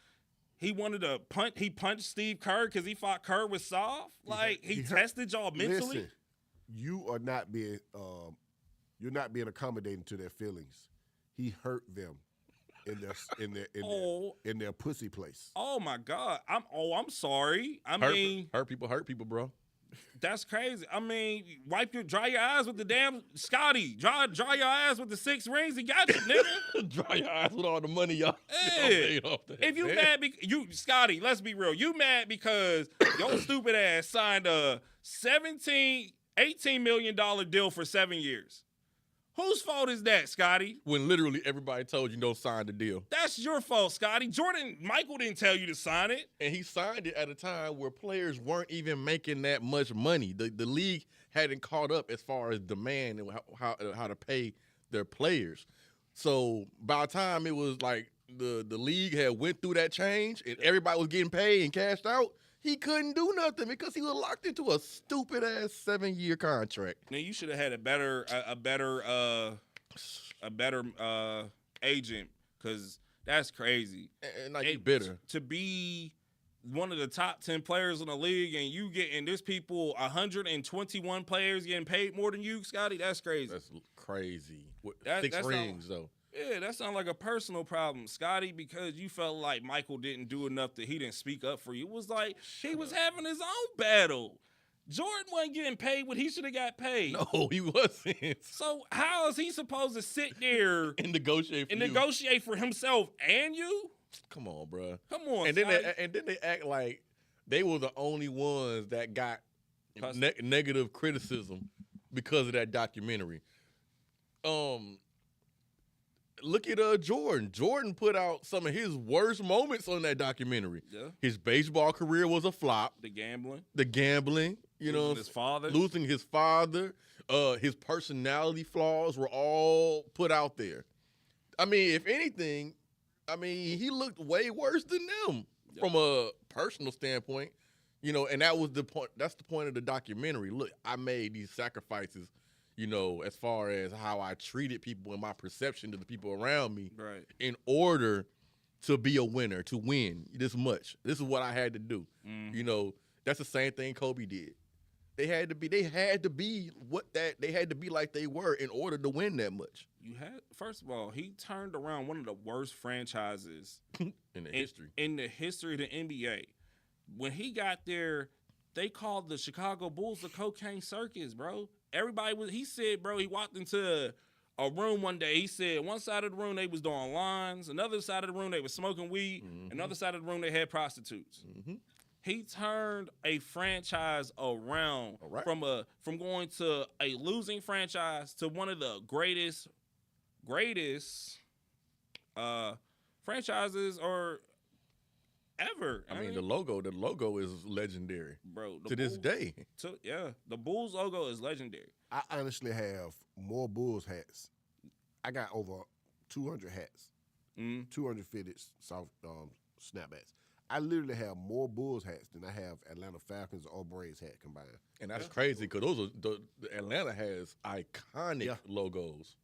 He wanted to punch. He punched Steve Kerr because he thought Kerr was soft. Like, he tested y'all mentally. Listen, you are not being, you're not being accommodating to their feelings. He hurt them in their pussy place. Oh my God. I'm sorry. Hurt people, bro. That's crazy. I mean, dry your eyes with the damn Scotty. Dry your eyes with the 6 rings he got you, nigga. Dry your eyes with all the money y'all Hey. made off that. If you mad, Scotty, let's be real. You mad because your stupid ass signed a $18 million deal for 7 years. Whose fault is that, Scotty? When literally everybody told you don't sign the deal. That's your fault, Scotty. Michael didn't tell you to sign it. And he signed it at a time where players weren't even making that much money. The league hadn't caught up as far as demand and how to pay their players. So by the time it was like the league had went through that change and everybody was getting paid and cashed out, he couldn't do nothing because he was locked into a stupid ass 7-year contract. Now you should have had a better agent because that's crazy. And like you bitter. To be one of the top 10 players in the league and you getting this people 121 players getting paid more than you, Scotty, that's crazy. That's crazy. Six rings, though. Yeah, that sounds like a personal problem, Scotty, because you felt like Michael didn't do enough that he didn't speak up for you. It was like he was having his own battle. Jordan wasn't getting paid what he should have got paid. No, he wasn't. So how is he supposed to sit there and negotiate for himself and you? Come on, bro. Come on, and then they act like they were the only ones that got negative criticism because of that documentary. Look at Jordan. Jordan put out some of his worst moments on that documentary. Yeah. His baseball career was a flop. The gambling. You know, losing his father. His personality flaws were all put out there. I mean, if anything, he looked way worse than them from a personal standpoint. You know, and that was the point. That's the point of the documentary. Look, I made these sacrifices, you know, as far as how I treated people and my perception to the people around me, right, in order to be a winner, to win this much. This is what I had to do. Mm-hmm. You know, that's the same thing Kobe did. They had to be like they were in order to win that much. First of all, he turned around one of the worst franchises in the history of the NBA. When he got there, they called the Chicago Bulls the cocaine circus, bro. He said, bro, he walked into a room one day. He said one side of the room they was doing lines, another side of the room they was smoking weed, another side of the room they had prostitutes. Mm-hmm. He turned a franchise around from going to a losing franchise to one of the greatest franchises or ever. I mean, the logo is legendary, bro. To this day. The Bulls logo is legendary. I honestly have more Bulls hats. I got over 200 hats, 200 fitted soft snapbacks. I literally have more Bulls hats than I have Atlanta Falcons or Braves hat combined. And that's crazy because those are the Atlanta has iconic logos.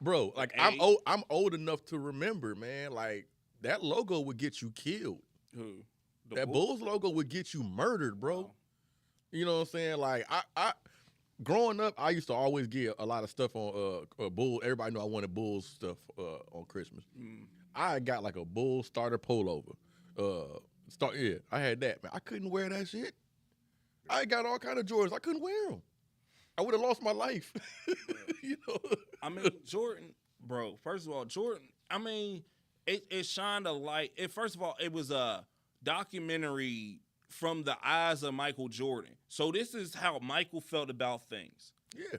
Bro, like I'm old enough to remember, man. Like that logo would get you killed. Who? That Bulls logo would get you murdered, bro. Wow. You know what I'm saying? Like I growing up, I used to always get a lot of stuff on Bull. Everybody knew I wanted Bulls stuff on Christmas. I got like a Bull starter pullover. I had that, man. I couldn't wear that shit. I got all kind of Jordans. I couldn't wear them. I would have lost my life. You know. I mean, Jordan, bro. First of all, Jordan. I mean, it shined a light. First of all, it was a documentary from the eyes of Michael Jordan. So this is how Michael felt about things. Yeah.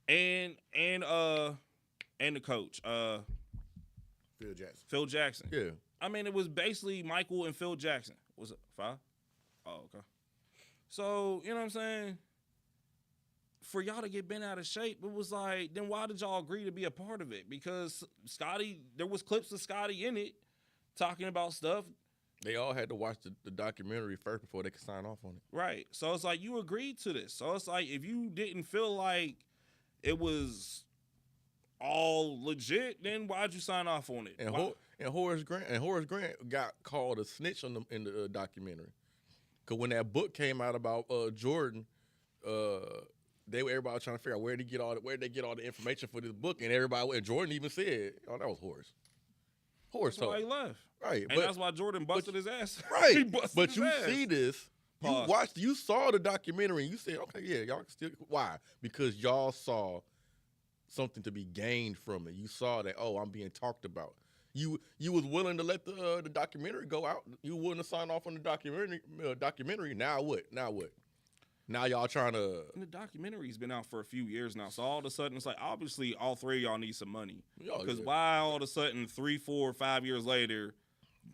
And the coach, Phil Jackson. Yeah. I mean, it was basically Michael and Phil Jackson. Was it 5? Oh, okay. So, you know what I'm saying? For y'all to get bent out of shape, it was like, then why did y'all agree to be a part of it? Because there was clips of Scotty in it talking about stuff. They all had to watch the documentary first before they could sign off on it. Right. So it's like, you agreed to this. So it's like, if you didn't feel like it was all legit, then why'd you sign off on it? And Horace Grant got called a snitch in the documentary. Because when that book came out about Jordan, everybody was trying to figure out where they get all the information for this book, and Jordan even said, "Oh, that was Horace." Horace told. That's why he left. Right, and that's why Jordan busted his ass. Right, He busted but his you ass. see this. You saw the documentary, and you said, "Okay, yeah, y'all can still." Why? Because y'all saw something to be gained from it. You saw that, oh, I'm being talked about. You was willing to let the documentary go out. You willing to sign off on the documentary. Now what? Now y'all trying to. And the documentary's been out for a few years now, so all of a sudden it's like, obviously all three of y'all need some money. Because why all of a sudden 3, 4, 5 years later,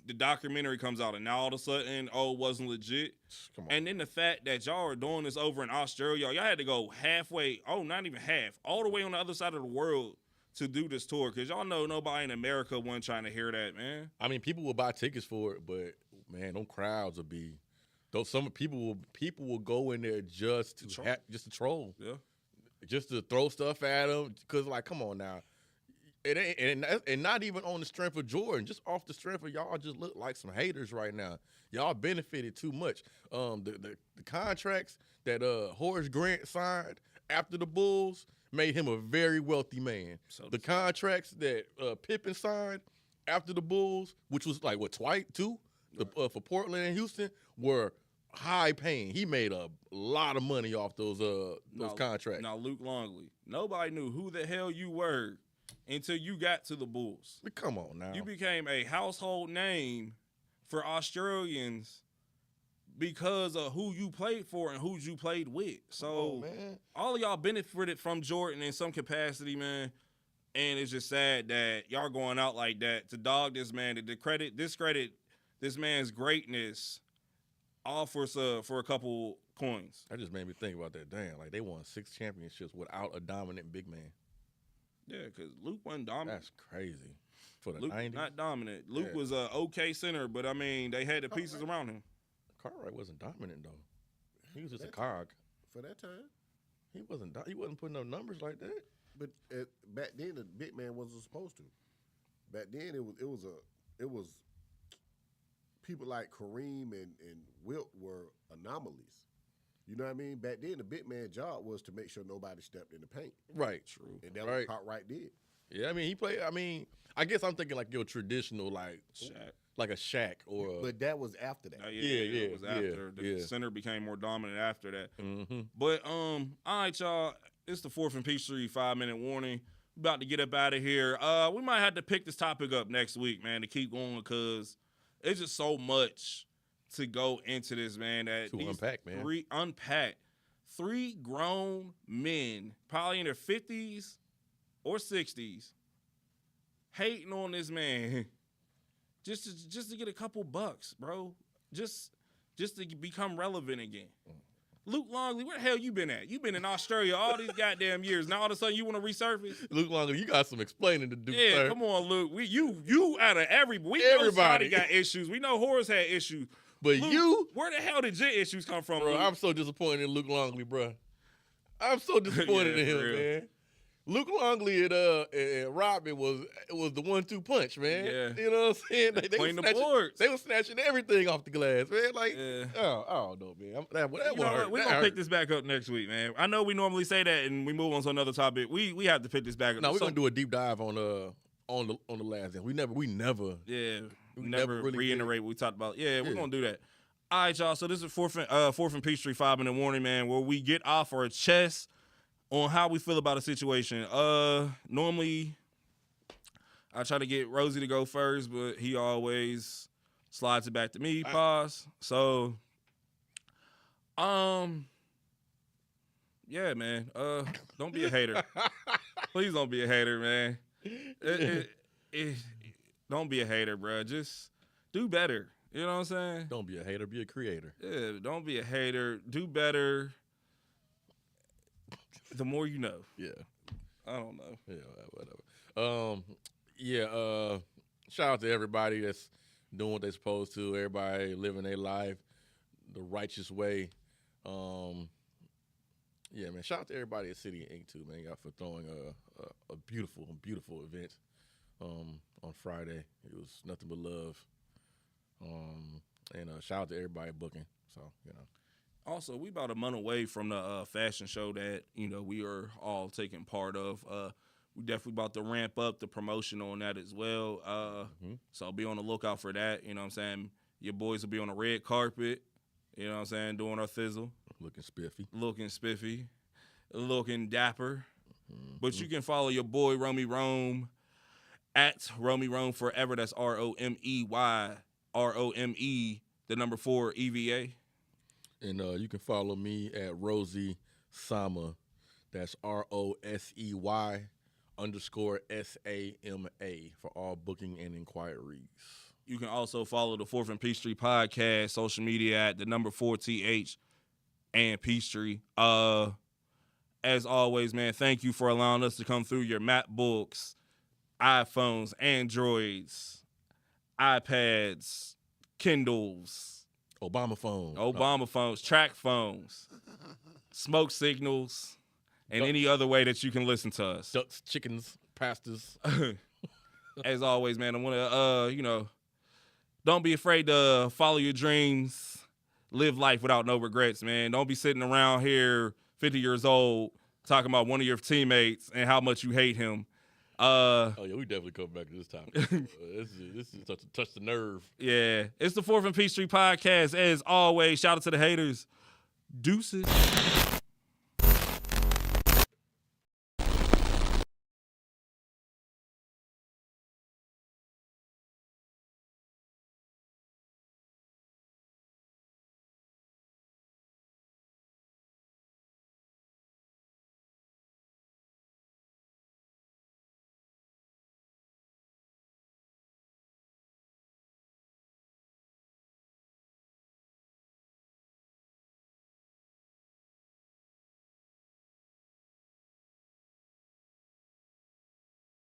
the documentary comes out and now all of a sudden, it wasn't legit. Come on. And then the fact that y'all are doing this over in Australia, y'all had to go halfway, not even half, all the way on the other side of the world to do this tour, because y'all know nobody in America wasn't trying to hear that, man. I mean, people will buy tickets for it, but man, them crowds will be. Though some people will go in there just to troll, yeah, just to throw stuff at them. Because like, come on now, and not even on the strength of Jordan, just off the strength of y'all just look like some haters right now. Y'all benefited too much. The contracts that Horace Grant signed after the Bulls made him a very wealthy man. So the contracts that Pippen signed after the Bulls, which was like what two, right. For Portland and Houston, were high paying. He made a lot of money off those contracts. Now Luke Longley, nobody knew who the hell you were until you got to the Bulls. But come on now. You became a household name for Australians because of who you played for and who you played with. So all of y'all benefited from Jordan in some capacity, man. And it's just sad that y'all going out like that to dog this man, to discredit this man's greatness, all for a couple coins. That just made me think about that. Damn, like they won 6 championships without a dominant big man. Yeah, because Luke wasn't dominant. That's crazy. For the Luke, 90s? not dominant. Luke was a okay center, but, I mean, they had the pieces around him. Cartwright wasn't dominant, though. He was just a cog. For that time? He wasn't putting up numbers like that. But back then, the big man wasn't supposed to. Back then, it was people like Kareem and Wilt were anomalies. You know what I mean? Back then, the big man job was to make sure nobody stepped in the paint. Right. True. And that's what Cartwright did. Yeah, I mean, he played. I mean, I guess I'm thinking like your traditional Shaq. Like a Shaq or. But that was after that. It was after the center became more dominant after that. Mm-hmm. But all right, y'all. It's the 4th and Peachtree 5-minute warning. About to get up out of here. We might have to pick this topic up next week, man, to keep going because it's just so much to go into this, man. That to unpack, man. Three grown men, probably in their 50s or 60s, hating on this man just to get a couple bucks, bro. Just to become relevant again. Luke Longley, where the hell you been at? You been in Australia all these goddamn years. Now all of a sudden you want to resurface? Luke Longley, you got some explaining to do. Yeah, sir. Come on, Luke. You out of everybody. Know Scotty got issues. We know Horace had issues. But Luke, where the hell did your issues come from, bro? Luke? I'm so disappointed in Luke Longley, bro. I'm so disappointed in him, man. Luke Longley and Robin was the 1-2 punch, man. Yeah. You know what I'm saying? They playing the boards. They were snatching everything off the glass, man. Like, I don't know, man. We're going to pick this back up next week, man. I know we normally say that and we move on to another topic. We have to pick this back up. No, we're going to do a deep dive on the last game. We never. Yeah. We never really reiterate what we talked about. Yeah, we're going to do that. All right, y'all. So this is 4th and Peachtree 5-minute warning, man, where we get off our chest on how we feel about a situation. Normally, I try to get Rosie to go first, but he always slides it back to me. Pause. So, yeah, man. Don't be a hater. Please don't be a hater, man. Don't be a hater, bro. Just do better. You know what I'm saying? Don't be a hater. Be a creator. Yeah. Don't be a hater. Do better. The more you know. Yeah. I don't know. Yeah, whatever. Shout out to everybody that's doing what they're supposed to. Everybody living their life the righteous way. Yeah, man. Shout out to everybody at City Inc. too, man. Y'all for throwing a beautiful event on Friday. It was nothing but love. And shout out to everybody booking. So, you know. Also, we about a month away from the fashion show that, we are all taking part of. We definitely about to ramp up the promotion on that as well. So be on the lookout for that. You know what I'm saying? Your boys will be on the red carpet. You know what I'm saying? Doing our thizzle. Looking spiffy. Looking dapper. But you can follow your boy, Romy Rome, at Romy Rome Forever. That's ROMEY, the number 4 EVA. And you can follow me at Rosie Sama. That's ROSEY _SAMA for all booking and inquiries. You can also follow the 4th and Peachtree podcast, social media at the number 4TH and Peachtree. As always, man, thank you for allowing us to come through your MacBooks, iPhones, Androids, iPads, Kindles, Obama phones, track phones, smoke signals, and any other way that you can listen to us. Ducks, chickens, pastors. As always, man, I want to, don't be afraid to follow your dreams. Live life without no regrets, man. Don't be sitting around here 50 years old talking about one of your teammates and how much you hate him. Oh, yeah, we definitely come back to this topic. This is touch the nerve. Yeah. It's the 4th and Peachtree Podcast. As always, shout out to the haters. Deuces.